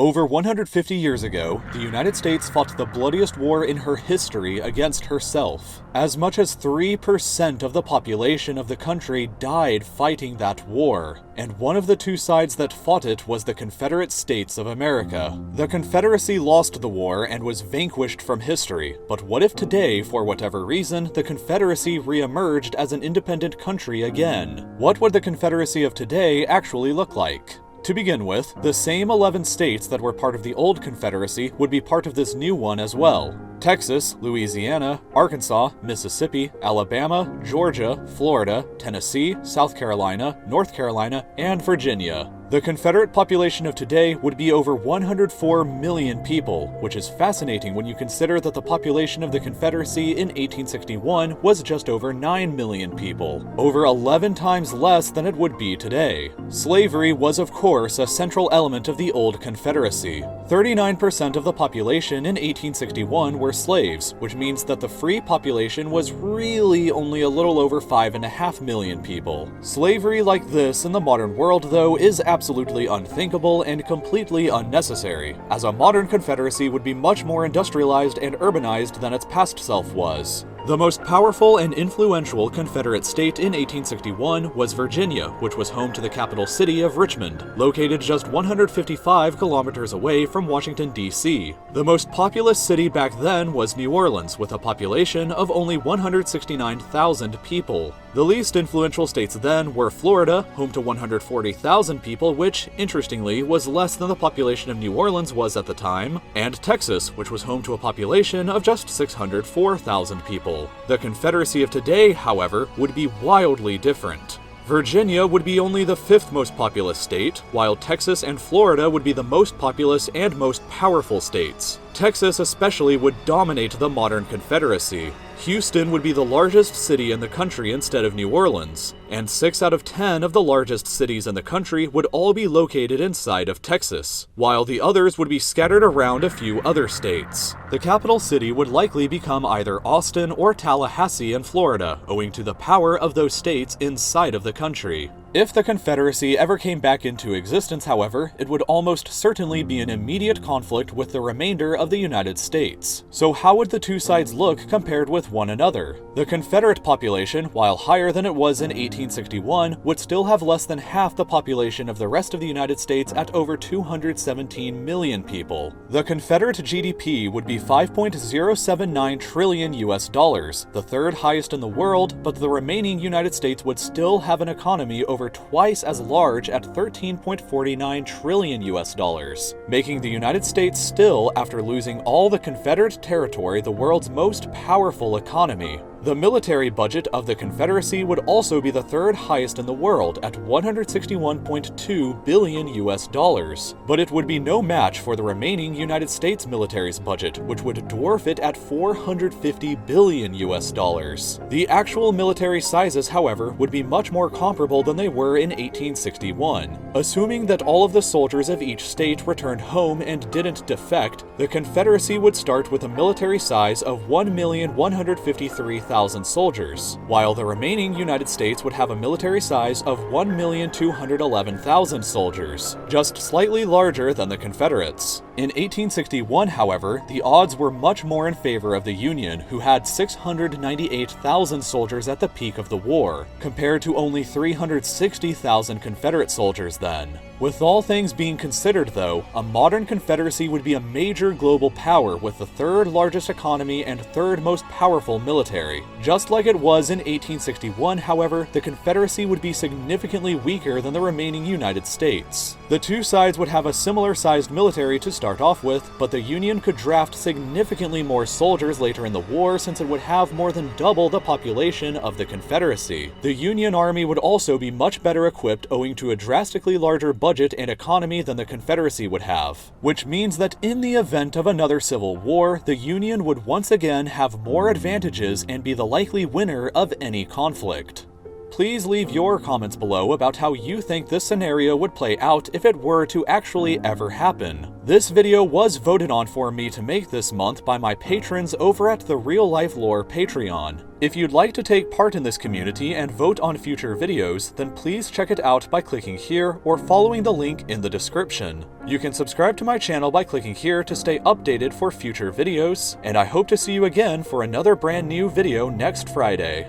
Over 150 years ago, the United States fought the bloodiest war in her history against herself. As much as 3% of the population of the country died fighting that war, and one of the two sides that fought it was the Confederate States of America. The Confederacy lost the war and was vanquished from history, but what if today, for whatever reason, the Confederacy re-emerged as an independent country again? What would the Confederacy of today actually look like? To begin with, the same 11 states that were part of the old Confederacy would be part of this new one as well. Texas, Louisiana, Arkansas, Mississippi, Alabama, Georgia, Florida, Tennessee, South Carolina, North Carolina, and Virginia. The Confederate population of today would be over 104 million people, which is fascinating when you consider that the population of the Confederacy in 1861 was just over 9 million people, over 11 times less than it would be today. Slavery was, of course, a central element of the old Confederacy. 39% of the population in 1861 were slaves, which means that the free population was really only a little over 5.5 million people. Slavery like this in the modern world, though, is absolutely unthinkable and completely unnecessary, as a modern confederacy would be much more industrialized and urbanized than its past self was. The most powerful and influential Confederate state in 1861 was Virginia, which was home to the capital city of Richmond, located just 155 kilometers away from Washington, D.C. The most populous city back then was New Orleans, with a population of only 169,000 people. The least influential states then were Florida, home to 140,000 people, which, interestingly, was less than the population of New Orleans was at the time, and Texas, which was home to a population of just 604,000 people. The Confederacy of today, however, would be wildly different. Virginia would be only the 5th most populous state, while Texas and Florida would be the most populous and most powerful states. Texas especially would dominate the modern Confederacy. Houston would be the largest city in the country instead of New Orleans, and 6 out of 10 of the largest cities in the country would all be located inside of Texas, while the others would be scattered around a few other states. The capital city would likely become either Austin or Tallahassee in Florida, owing to the power of those states inside of the country. If the Confederacy ever came back into existence, however, it would almost certainly be in immediate conflict with the remainder of the United States. So how would the two sides look compared with one another? The Confederate population, while higher than it was in 1861, would still have less than half the population of the rest of the United States at over 217 million people. The Confederate GDP would be 5.079 trillion US dollars, the third highest in the world, but the remaining United States would still have an economy over twice as large at 13.49 trillion US dollars, making the United States still, after losing all the Confederate territory, the world's most powerful economy. The military budget of the Confederacy would also be the third highest in the world at 161.2 billion US dollars, but it would be no match for the remaining United States military's budget, which would dwarf it at 450 billion US dollars. The actual military sizes, however, would be much more comparable than they were in 1861. Assuming that all of the soldiers of each state returned home and didn't defect, the Confederacy would start with a military size of 1,153,000 soldiers, while the remaining United States would have a military size of 1,211,000 soldiers, just slightly larger than the Confederates. In 1861, however, the odds were much more in favor of the Union, who had 698,000 soldiers at the peak of the war, compared to only 360,000 Confederate soldiers then. With all things being considered, though, a modern Confederacy would be a major global power with the third largest economy and third most powerful military. Just like it was in 1861, however, the Confederacy would be significantly weaker than the remaining United States. The two sides would have a similar-sized military to start off with, but the Union could draft significantly more soldiers later in the war since it would have more than double the population of the Confederacy. The Union Army would also be much better equipped owing to a drastically larger budget and economy than the Confederacy would have, which means that in the event of another civil war, the Union would once again have more advantages and be the likely winner of any conflict. Please leave your comments below about how you think this scenario would play out if it were to actually ever happen. This video was voted on for me to make this month by my patrons over at the Real Life Lore Patreon. If you'd like to take part in this community and vote on future videos, then please check it out by clicking here or following the link in the description. You can subscribe to my channel by clicking here to stay updated for future videos, and I hope to see you again for another brand new video next Friday.